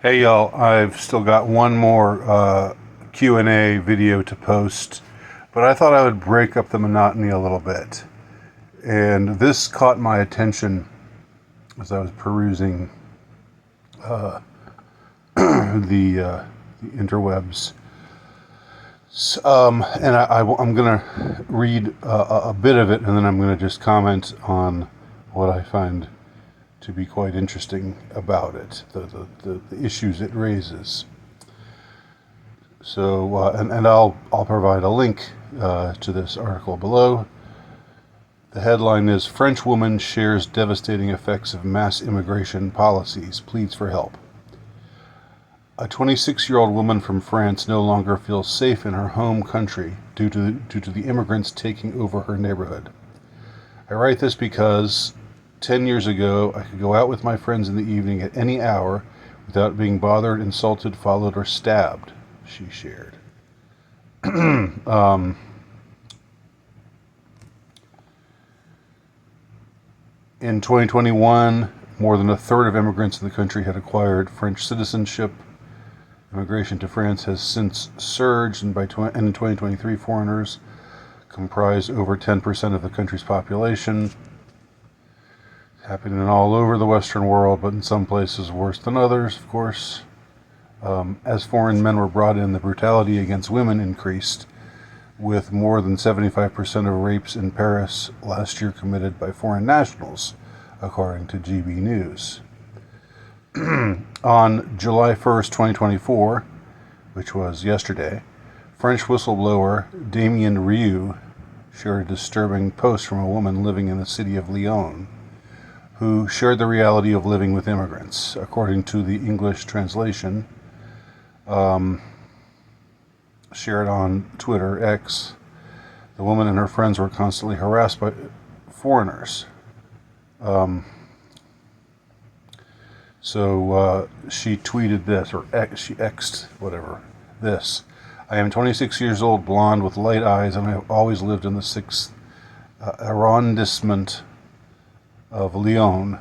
Hey y'all, I've still got one more Q&A video to post, but I thought I would break up the monotony a little bit. And this caught my attention as I was perusing the interwebs. And I'm going to read a bit of it, and then I'm going to just comment on what I find to be quite interesting about it, the issues it raises. So, and I'll provide a link to this article below. The headline is "French Woman Shares Devastating Effects of Mass Immigration Policies, Pleads for Help." A 26-year-old woman from France no longer feels safe in her home country due to the immigrants taking over her neighborhood. I write this because 10 years ago, I could go out with my friends in the evening at any hour without being bothered, insulted, followed, or stabbed, she shared. In 2021, more than a third of immigrants in the country had acquired French citizenship. Immigration to France has since surged, and in 2023, foreigners comprise over 10% of the country's population. Happening all over the Western world, but in some places worse than others, of course. As foreign men were brought in, the brutality against women increased, with more than 75% of rapes in Paris last year committed by foreign nationals, according to GB News. On July 1st, 2024, which was yesterday, French whistleblower Damien Rieu shared a disturbing post from a woman living in the city of Lyon, who shared the reality of living with immigrants. According to the English translation, shared on Twitter, X, the woman and her friends were constantly harassed by foreigners. So she tweeted this, or she X'd, whatever, this. "I am 26 years old, blonde with light eyes, and I have always lived in the 6th arrondissement of Lyon,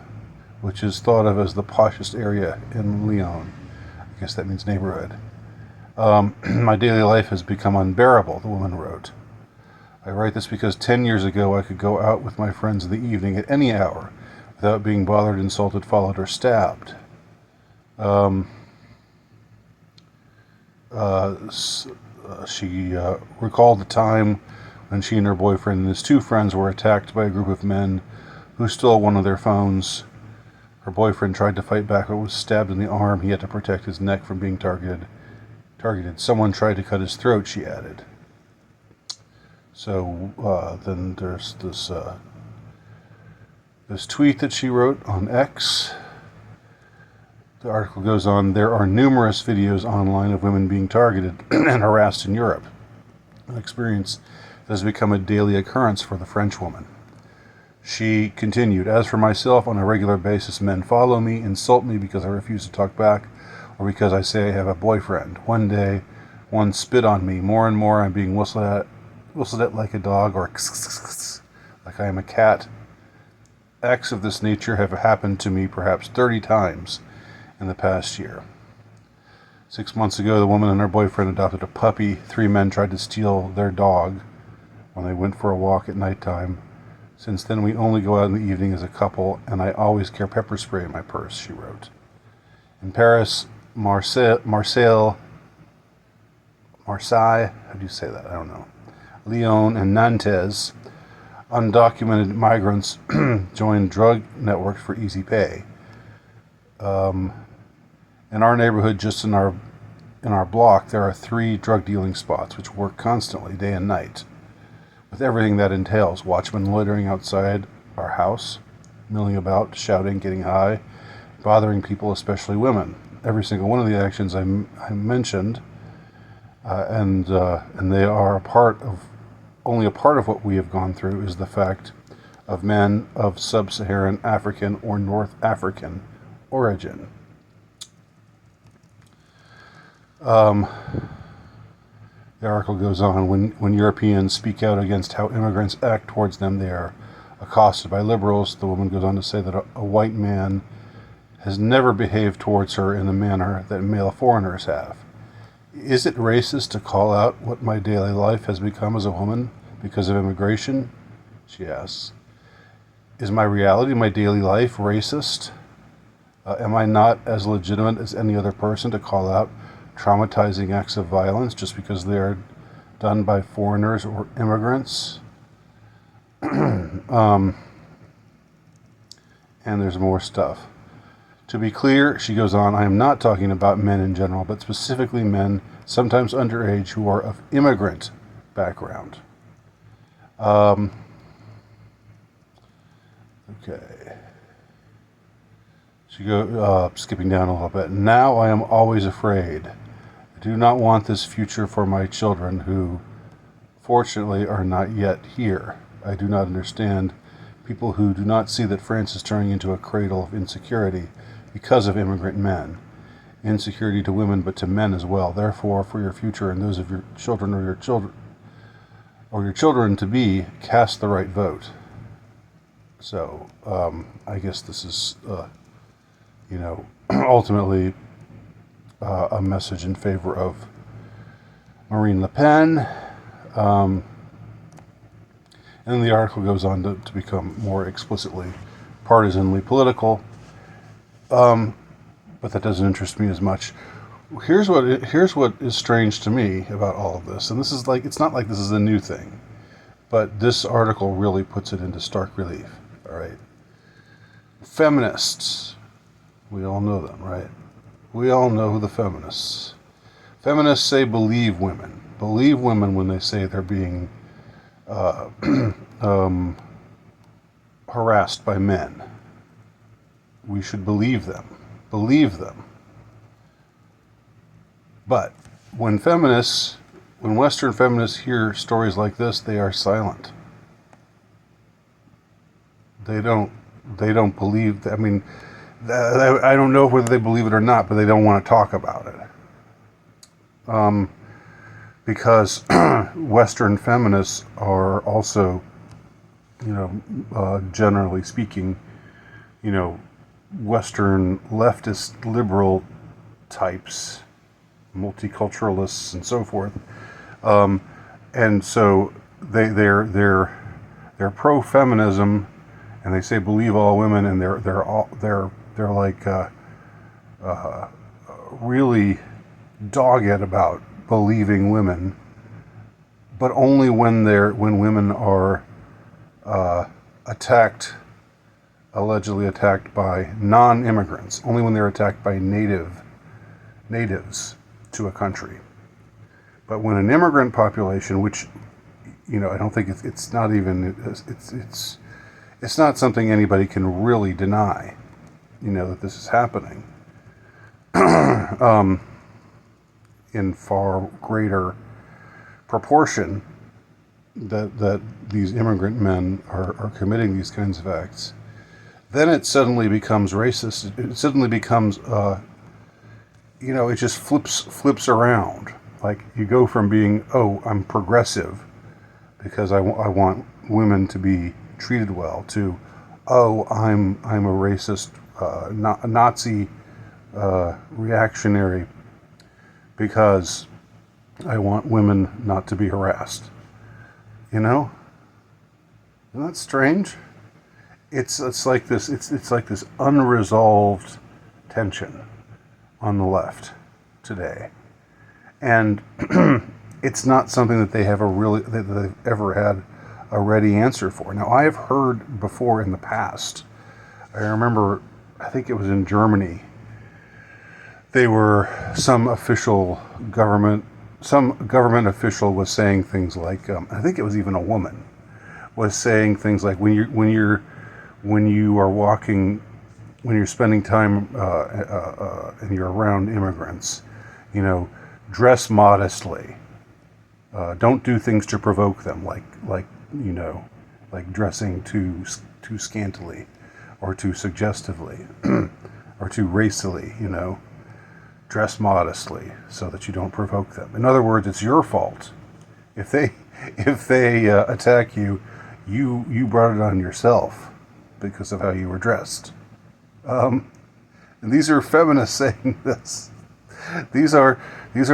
which is thought of as the poshest area in Lyon." I guess that means neighborhood. "My daily life has become unbearable," the woman wrote. "I write this because 10 years ago I could go out with my friends in the evening at any hour without being bothered, insulted, followed, or stabbed." She recalled the time when she and her boyfriend and his two friends were attacked by a group of men who stole one of their phones. Her boyfriend tried to fight back but was stabbed in the arm. He had to protect his neck from being targeted. "Someone tried to cut his throat," she added. So then there's this tweet that she wrote on X. The article goes on, "There are numerous videos online of women being targeted and harassed in Europe, an experience that has become a daily occurrence for the French woman." She continued, "As for myself, on a regular basis, men follow me, insult me because I refuse to talk back, or because I say I have a boyfriend. One day, one spit on me. More and more, I'm being whistled at like a dog, or like I am a cat. Acts of this nature have happened to me perhaps 30 times in the past year. 6 months ago, the woman and her boyfriend adopted a puppy. 3 men tried to steal their dog when they went for a walk at nighttime. Since then, we only go out in the evening as a couple, and I always carry pepper spray in my purse," she wrote. In Paris, Marseille, how do you say that? I don't know. Lyon and Nantes, undocumented migrants joined drug networks for easy pay. In our neighborhood, just in our block, there are 3 drug dealing spots which work constantly, day and night, with everything that entails: watchmen loitering outside our house, milling about, shouting, getting high, bothering people, especially women. Every single one of the actions I mentioned, and they are only a part of what we have gone through, is the fact of men of sub-Saharan African or North African origin. The article goes on, when Europeans speak out against how immigrants act towards them, they are accosted by liberals. The woman goes on to say that a white man has never behaved towards her in the manner that male foreigners have. Is it racist to call out what my daily life has become as a woman because of immigration? She asks. Is my reality, my daily life, racist? Am I not as legitimate as any other person to call out traumatizing acts of violence just because they are done by foreigners or immigrants? And there's more stuff. To be clear, she goes on, I am not talking about men in general, but specifically men, sometimes underage, who are of immigrant background. Okay. She goes, skipping down a little bit. Now I am always afraid. I do not want this future for my children, who, fortunately, are not yet here. I do not understand people who do not see that France is turning into a cradle of insecurity because of immigrant men. Insecurity to women, but to men as well. Therefore, for your future and those of your children or your children to be, cast the right vote. So, I guess this is, ultimately a message in favor of Marine Le Pen. And the article goes on to become more explicitly partisanly political. But that doesn't interest me as much. Here's what is strange to me about all of this, and this is it's not like this is a new thing, but this article really puts it into stark relief. All right, feminists, we all know them, right? We all know the feminists. Feminists say believe women when they say they're being harassed by men. We should believe them. But when Western feminists hear stories like this, they are silent. They don't believe. I mean, I don't know whether they believe it or not, but they don't want to talk about it. Because Western feminists are also, generally speaking, Western leftist liberal types, multiculturalists and so forth, and so they're pro-feminism, and they say believe all women, and they're really dogged about believing women, but only when women are allegedly attacked by non-immigrants, only when they're attacked by natives to a country. But when an immigrant population, which I don't think it's not something anybody can really deny, that this is happening in far greater proportion, that these immigrant men are committing these kinds of acts. Then it suddenly becomes racist. It suddenly becomes, it just flips around. Like you go from being, I'm progressive because I want women to be treated well, to, I'm a racist, Nazi, reactionary because I want women not to be harassed. Isn't that strange? It's like this. It's like this unresolved tension on the left today, and it's not something that they have that they've ever had a ready answer for. Now, I have heard before in the past. I remember, I think it was in Germany. Some government official was saying things like, I think it was even a woman, was saying things like, when you are walking, when you're spending time and you're around immigrants, dress modestly. Don't do things to provoke them, like dressing too scantily, or too suggestively, or too racily. Dress modestly so that you don't provoke them. In other words, it's your fault if they attack you. You brought it on yourself because of how you were dressed. And these are feminists saying this. These are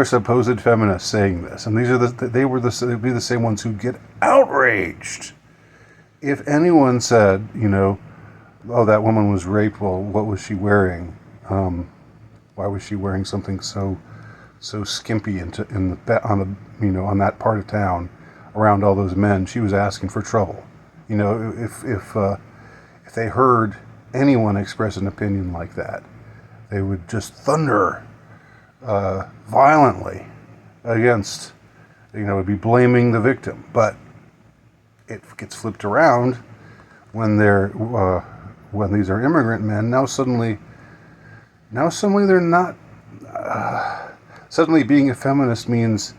supposed feminists saying this, and they'd be the same ones who get outraged if anyone said, oh, that woman was raped. Well, what was she wearing? Why was she wearing something so skimpy on that part of town around all those men? She was asking for trouble. If they heard anyone express an opinion like that, they would just thunder violently against, would be blaming the victim. But it gets flipped around when these are immigrant men. Now suddenly they're not. Suddenly, being a feminist means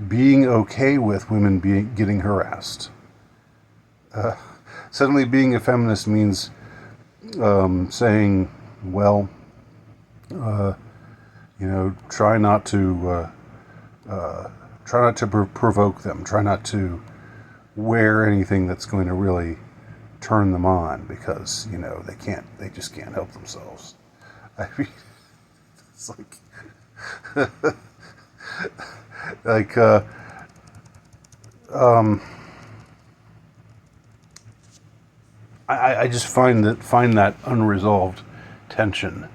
being okay with women getting harassed. Suddenly, being a feminist means saying, well, try not to provoke them. Try not to wear anything that's going to really turn them on, because they just can't help themselves. I mean, it's I just find that unresolved tension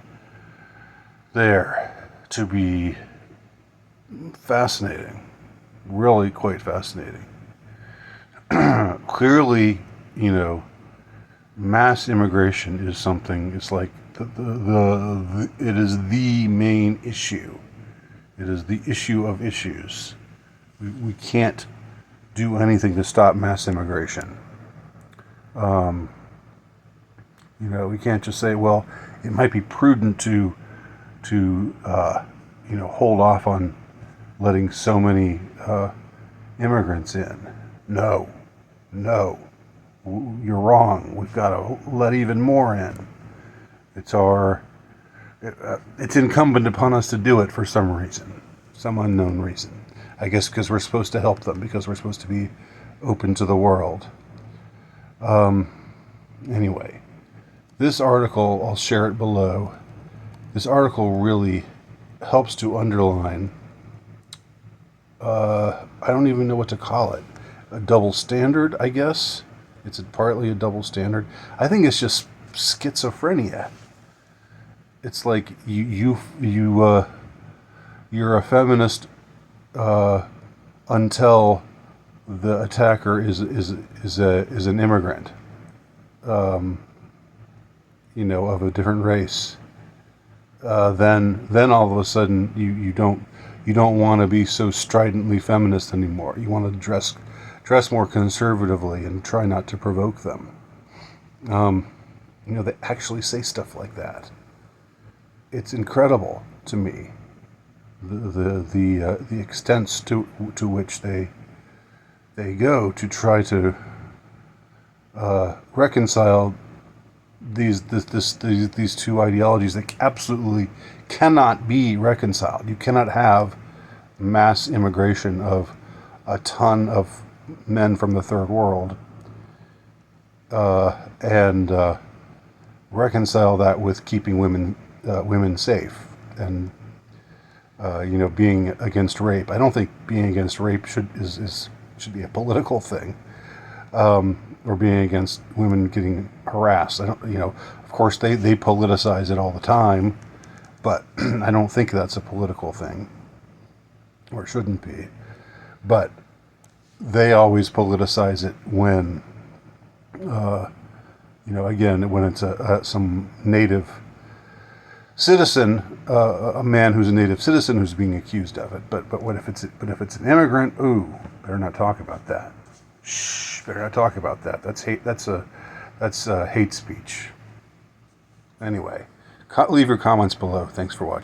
there to be fascinating, really quite fascinating. Clearly, mass immigration is something. It's like it is the main issue. It is the issue of issues. We can't do anything to stop mass immigration. We can't just say, well, it might be prudent to hold off on letting so many immigrants in. No, you're wrong. We've got to let even more in. It's incumbent upon us to do it for some reason, some unknown reason. I guess because we're supposed to help them, because we're supposed to be open to the world. Anyway, this article, I'll share it below. This article really helps to underline, I don't even know what to call it, a double standard, I guess. It's partly a double standard. I think it's just schizophrenia. It's like you're a feminist until the attacker is an immigrant, of a different race. Then all of a sudden you don't want to be so stridently feminist anymore. You want to dress more conservatively and try not to provoke them. They actually say stuff like that. It's incredible to me, the extents to which they go to try to reconcile these two ideologies that absolutely cannot be reconciled. You cannot have mass immigration of a ton of men from the third world and reconcile that with keeping women safe and being against rape. I don't think being against rape should be a political thing, or being against women getting harassed. I don't, of course they politicize it all the time, but I don't think that's a political thing, or shouldn't be. But they always politicize it when, again, when it's some native citizen, a man who's a native citizen who's being accused of it. But if it's an immigrant, better not talk about that. Shh, better not talk about that. That's hate. That's hate speech. Anyway, leave your comments below. Thanks for watching.